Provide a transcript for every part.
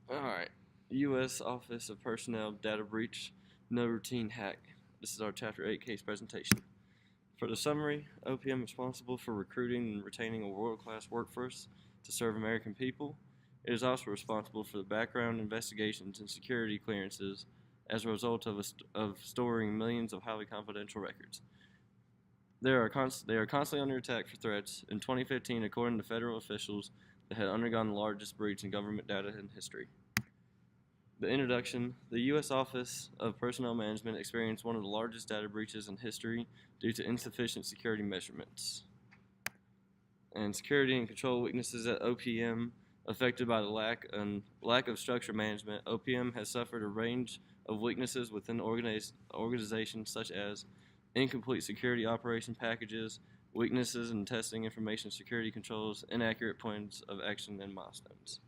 Alright. U.S. Office of Personnel Data Breach, No Routine Hack. This is our Chapter 8 case presentation. For the summary, OPM is responsible for recruiting and retaining a world-class workforce to serve American people. It is also responsible for the background investigations and security clearances as a result of storing millions of highly confidential records. They are constantly under attack for threats. In 2015, according to federal officials, they had undergone the largest breach in government data in history. The introduction. The U.S. Office of Personnel Management experienced one of the largest data breaches in history due to insufficient security measurements. And security and control weaknesses at OPM affected by the lack of structure management. OPM has suffered a range of weaknesses within organizations such as incomplete security operation packages, weaknesses in testing information security controls, inaccurate points of action, and milestones.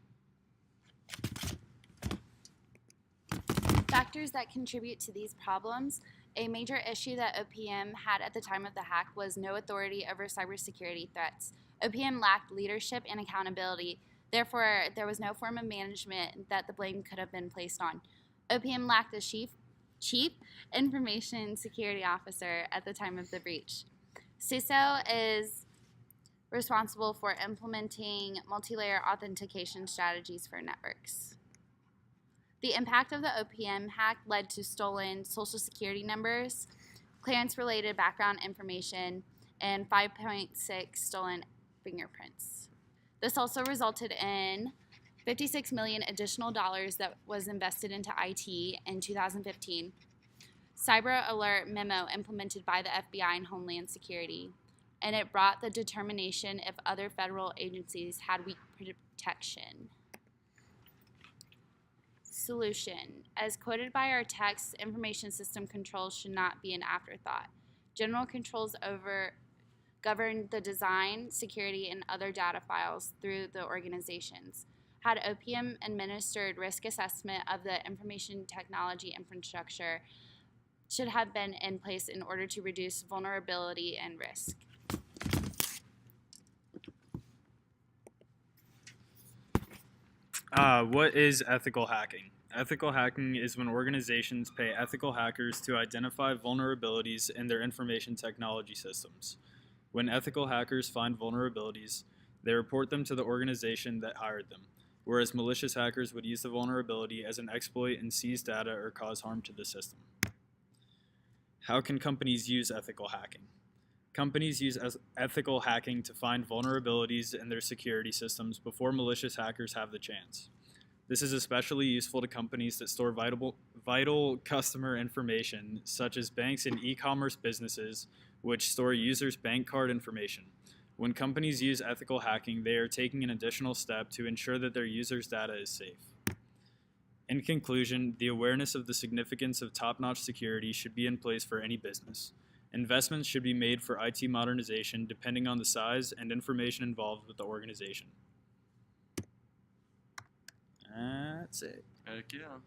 Factors that contribute to these problems. A major issue that OPM had at the time of the hack was no authority over cybersecurity threats. OPM lacked leadership and accountability. Therefore, there was no form of management that the blame could have been placed on. OPM lacked a chief information security officer at the time of the breach. CISO is responsible for implementing multi-layer authentication strategies for networks. The impact of the OPM hack led to stolen social security numbers, clearance-related background information, and 5.6 stolen fingerprints. This also resulted in $56 million additional dollars that was invested into IT in 2015. Cyber Alert Memo implemented by the FBI and Homeland Security, and it brought the determination if other federal agencies had weak protection. Solution. As quoted by our text, information system controls should not be an afterthought. General controls govern the design, security, and other data files through the organizations. Had OPM administered risk assessment of the information technology infrastructure should have been in place in order to reduce vulnerability and risk. What is ethical hacking? Ethical hacking is when organizations pay ethical hackers to identify vulnerabilities in their information technology systems. When ethical hackers find vulnerabilities, they report them to the organization that hired them, whereas malicious hackers would use the vulnerability as an exploit and seize data or cause harm to the system. How can companies use ethical hacking? Companies use ethical hacking to find vulnerabilities in their security systems before malicious hackers have the chance. This is especially useful to companies that store vital customer information, such as banks and e-commerce businesses, which store users' bank card information. When companies use ethical hacking, they are taking an additional step to ensure that their users' data is safe. In conclusion, the awareness of the significance of top-notch security should be in place for any business. Investments should be made for IT modernization depending on the size and information involved with the organization. That's it. Heck yeah.